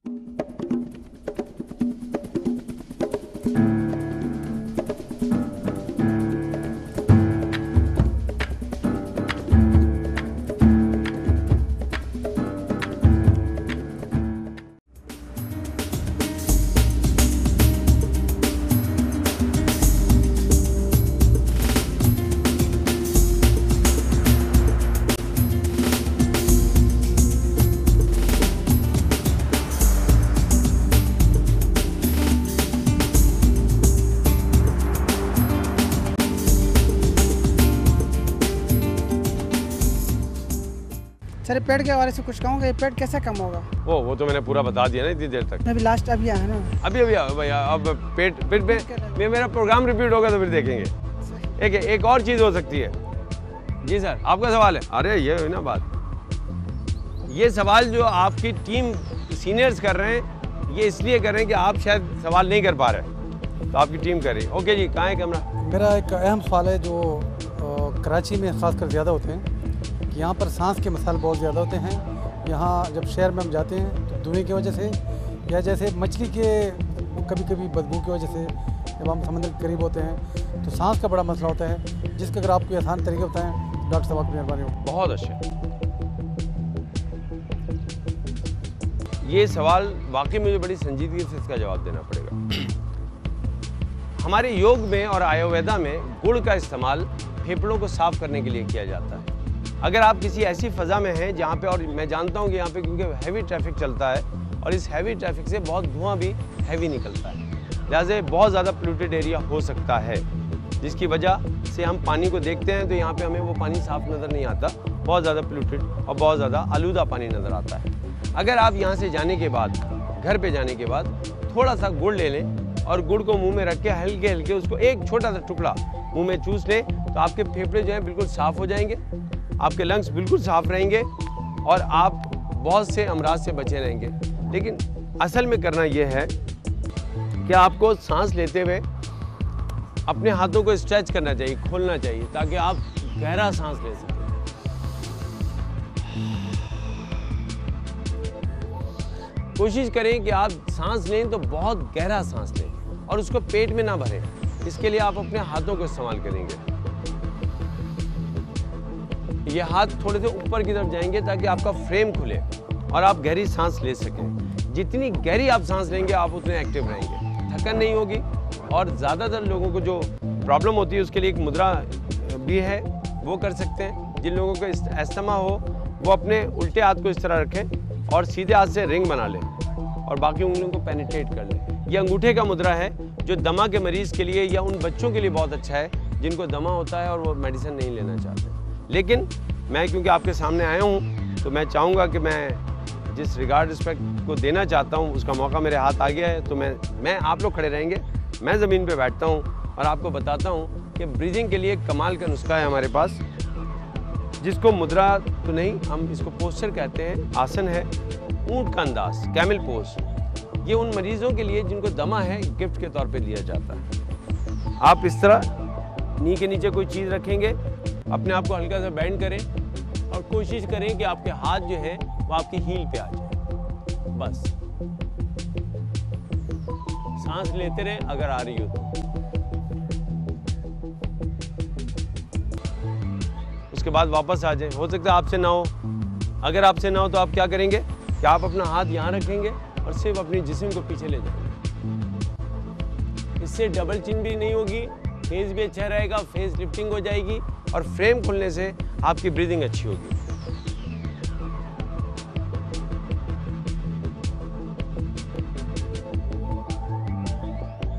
Sir पेड़ के बारे से कुछ कहूँगा, ये पेड़ कैसे कम होगा? वो तो मैंने पूरा बता दिया ना इतनी देर तक। अभी लास्ट अभी आया ना, अभी भैया अब पेट फिर में मेरा प्रोग्राम रिपीट होगा तो फिर देखेंगे। एक और चीज़ हो सकती है। जी सर, आपका सवाल है। अरे ये हुई ना बात, ये सवाल जो आपकी टीम सीनियर्स कर रहे हैं, ये इसलिए कर रहे हैं कि आप शायद सवाल नहीं कर पा रहे, तो आपकी टीम कर रही है। ओके जी, कहाँ है कैमरा? मेरा एक अहम सवाल है जो कराची में ख़ासकर ज़्यादा होते हैं कि यहाँ पर सांस के मसाइल बहुत ज़्यादा होते हैं। यहाँ जब शहर में हम जाते हैं तो धुएँ की वजह से या जैसे मछली के कभी कभी बदबू की वजह से जब हम समंदर के करीब होते हैं तो सांस का बड़ा मसला होता है, जिसके अगर आपको आसान तरीके बताएं डॉक्टर साहब की मेहरबानी हो। बहुत अच्छा, ये सवाल वाकई मुझे बड़ी संजीदगी से इसका जवाब देना पड़ेगा। हमारे योग में और आयुर्वेदा में गुड़ का इस्तेमाल फेफड़ों को साफ करने के लिए किया जाता है। अगर आप किसी ऐसी फ़ज़ा में हैं जहाँ पे, और मैं जानता हूँ कि यहाँ पे क्योंकि हैवी ट्रैफिक चलता है और इस हैवी ट्रैफिक से बहुत धुआं भी हैवी निकलता है, लिहाजा बहुत ज़्यादा पोल्यूटेड एरिया हो सकता है, जिसकी वजह से हम पानी को देखते हैं तो यहाँ पे हमें वो पानी साफ़ नज़र नहीं आता, बहुत ज़्यादा पोल्यूटेड और बहुत ज़्यादा आलूदा पानी नज़र आता है। अगर आप यहाँ से जाने के बाद, घर पे जाने के बाद थोड़ा सा गुड़ ले लें और गुड़ को मुंह में रख के हल्के हल्के उसको एक छोटा सा टुकड़ा मुंह में चूस लें तो आपके फेफड़े जो हैं बिल्कुल साफ़ हो जाएंगे, आपके लंग्स बिल्कुल साफ़ रहेंगे और आप बहुत से अमराज से बचे रहेंगे। लेकिन असल में करना यह है कि आपको सांस लेते हुए अपने हाथों को स्ट्रेच करना चाहिए, खोलना चाहिए, ताकि आप गहरा सांस ले सकें। कोशिश करें कि आप सांस लें तो बहुत गहरा सांस लें और उसको पेट में ना भरें। इसके लिए आप अपने हाथों को इस्तेमाल करेंगे। ये हाथ थोड़े से ऊपर की तरफ जाएंगे ताकि आपका फ्रेम खुले और आप गहरी सांस ले सकें। जितनी गहरी आप सांस लेंगे आप उतने एक्टिव रहेंगे, थकन नहीं होगी। और ज़्यादातर लोगों को जो प्रॉब्लम होती है उसके लिए एक मुद्रा भी है, वो कर सकते हैं। जिन लोगों को अस्थमा हो वो अपने उल्टे हाथ को इस तरह रखें और सीधे हाथ से रिंग बना लें और बाकी उंगलियों को पेनिट्रेट कर लें। ये अंगूठे का मुद्रा है जो दमा के मरीज़ के लिए या उन बच्चों के लिए बहुत अच्छा है जिनको दमा होता है और वो मेडिसिन नहीं लेना चाहते। लेकिन मैं क्योंकि आपके सामने आया हूँ तो मैं चाहूँगा कि मैं जिस रिगार्ड रिस्पेक्ट को देना चाहता हूँ उसका मौका मेरे हाथ आ गया है, तो मैं आप लोग खड़े रहेंगे, मैं ज़मीन पे बैठता हूँ और आपको बताता हूँ कि ब्रीदिंग के लिए कमाल का नुस्खा है हमारे पास, जिसको मुद्रा तो नहीं, हम इसको पोस्चर कहते हैं। आसन है ऊँट का अंदाज, कैमल पोज। ये उन मरीज़ों के लिए जिनको दमा है गिफ्ट के तौर पे दिया जाता है। आप इस तरह नी के नीचे कोई चीज़ रखेंगे, अपने आप को हल्का सा बेंड करें और कोशिश करें कि आपके हाथ जो है वो आपकी हील पे आ जाए। बस सांस लेते रहें अगर आ रही हो तो। उसके बाद वापस आ जाएं। हो सकता है आपसे ना हो, अगर आपसे ना हो तो आप क्या करेंगे कि आप अपना हाथ यहाँ रखेंगे और सिर्फ अपनी जिस्म को पीछे ले जाएंगे। इससे डबल चिन भी नहीं होगी, फेस भी अच्छा रहेगा, फेस लिफ्टिंग हो जाएगी और फ्रेम खुलने से आपकी ब्रीदिंग अच्छी होगी।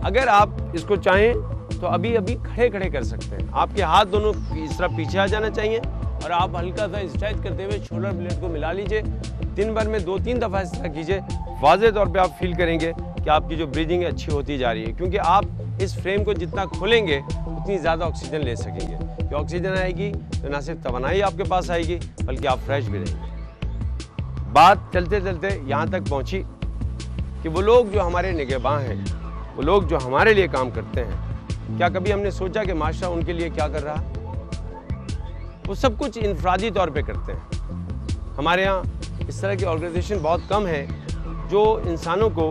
अगर आप इसको चाहें तो अभी अभी खड़े खड़े कर सकते हैं। आपके हाथ दोनों इस तरह पीछे आ जाना चाहिए और आप हल्का सा स्ट्रेच करते हुए शोल्डर ब्लेड को मिला लीजिए। दिन भर में 2-3 दफ़ा इस तरह कीजिए। वाज़े तौर पे आप फील करेंगे कि आपकी जो ब्रीदिंग है अच्छी होती जा रही है, क्योंकि आप इस फ्रेम को जितना खोलेंगे उतनी ज़्यादा ऑक्सीजन ले सकेंगे। कि ऑक्सीजन आएगी तो ना सिर्फ तवानाई आपके पास आएगी बल्कि आप फ्रेश भी रहेंगे। बात चलते चलते यहाँ तक पहुँची कि वो लोग जो हमारे निगहबान हैं, वो लोग जो हमारे लिए काम करते हैं, क्या कभी हमने सोचा कि माशरा उनके लिए क्या कर रहा है? वो सब कुछ इनफरादी तौर पे करते हैं। हमारे यहाँ इस तरह की ऑर्गेनाइजेशन बहुत कम है जो इंसानों को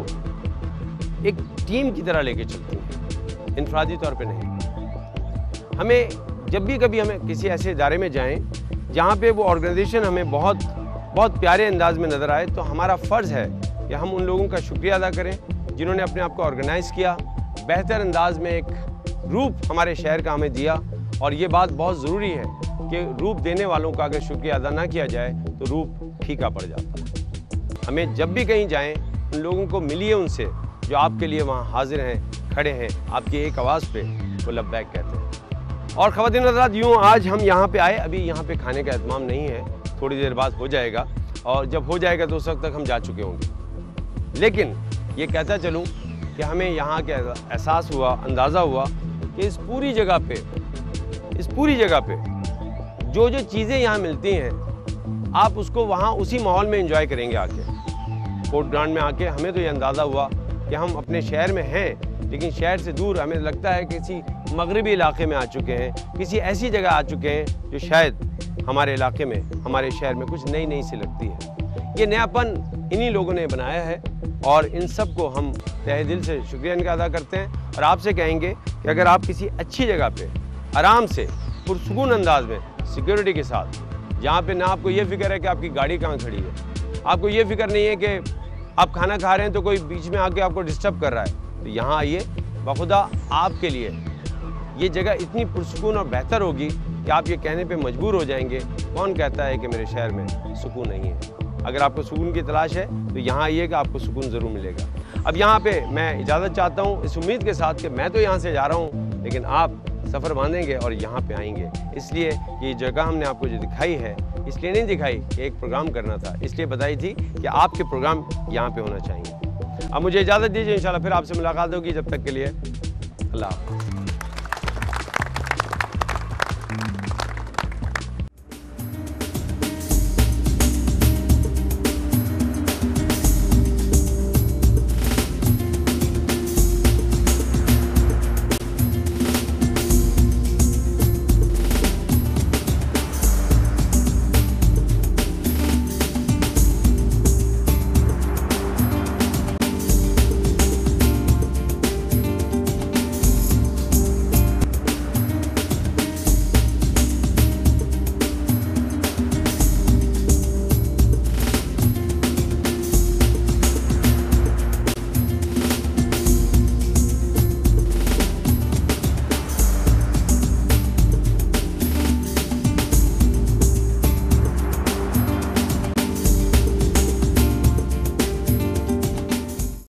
एक टीम की तरह लेके चलती हैं, इनफरादी तौर पे नहीं। हमें जब भी कभी हमें किसी ऐसे इदारे में जाएं जहाँ पे वो ऑर्गेनाइजेशन हमें बहुत बहुत प्यारे अंदाज में नज़र आए, तो हमारा फ़र्ज़ है कि हम उन लोगों का शुक्रिया अदा करें जिन्होंने अपने आप को ऑर्गेनाइज़ किया, बेहतर अंदाज में एक रूप हमारे शहर का हमें दिया। और ये बात बहुत ज़रूरी है कि रूप देने वालों का अगर शुक्रिया अदा ना किया जाए तो रूप फीका पड़ जाता है। हमें जब भी कहीं जाएं उन लोगों को मिलिए उनसे जो आपके लिए वहाँ हाजिर हैं, खड़े हैं, आपकी एक आवाज़ पे वो लब्बैक कहते हैं। और ख़वातीन हज़रात, यूँ आज हम यहाँ पे आए, अभी यहाँ पे खाने का एहतमाम नहीं है, थोड़ी देर बाद हो जाएगा, और जब हो जाएगा तो उस वक्त तक हम जा चुके होंगे। लेकिन ये कहता चलूँ कि हमें यहाँ का एहसास हुआ, अंदाज़ा हुआ कि इस पूरी जगह पे जो जो चीज़ें यहाँ मिलती हैं, आप उसको वहाँ उसी माहौल में एंजॉय करेंगे आके। कोर्ट ग्राउंड में आके हमें तो ये अंदाज़ा हुआ कि हम अपने शहर में हैं, लेकिन शहर से दूर हमें लगता है किसी मगरबी इलाके में आ चुके हैं, किसी ऐसी जगह आ चुके हैं जो शायद हमारे इलाके में, हमारे शहर में कुछ नई सी लगती है। ये नयापन इन्हीं लोगों ने बनाया है और इन सब को हम तहे दिल से शुक्रिया इनका अदा करते हैं। और आपसे कहेंगे कि अगर आप किसी अच्छी जगह पे आराम से पुरसुकून अंदाज में सिक्योरिटी के साथ, जहाँ पे ना आपको ये फिक्र है कि आपकी गाड़ी कहाँ खड़ी है, आपको ये फिक्र नहीं है कि आप खाना खा रहे हैं तो कोई बीच में आके आपको डिस्टर्ब कर रहा है, तो यहाँ आइए। बखुदा आपके लिए ये जगह इतनी पुरसुकून और बेहतर होगी कि आप ये कहने पे मजबूर हो जाएंगे, कौन कहता है कि मेरे शहर में सुकून नहीं है। अगर आपको सुकून की तलाश है तो यहाँ आइएगा, आपको सुकून ज़रूर मिलेगा। अब यहाँ पे मैं इजाज़त चाहता हूँ इस उम्मीद के साथ कि मैं तो यहाँ से जा रहा हूँ, लेकिन आप सफ़र बांधेंगे और यहाँ पे आएंगे। इसलिए ये जगह हमने आपको जो दिखाई है, इसलिए नहीं दिखाई कि एक प्रोग्राम करना था, इसलिए बताई थी कि आपके प्रोग्राम यहाँ पे होना चाहिए। अब मुझे इजाज़त दीजिए, इंशाल्लाह फिर आपसे मुलाकात होगी। जब तक के लिए अल्लाह।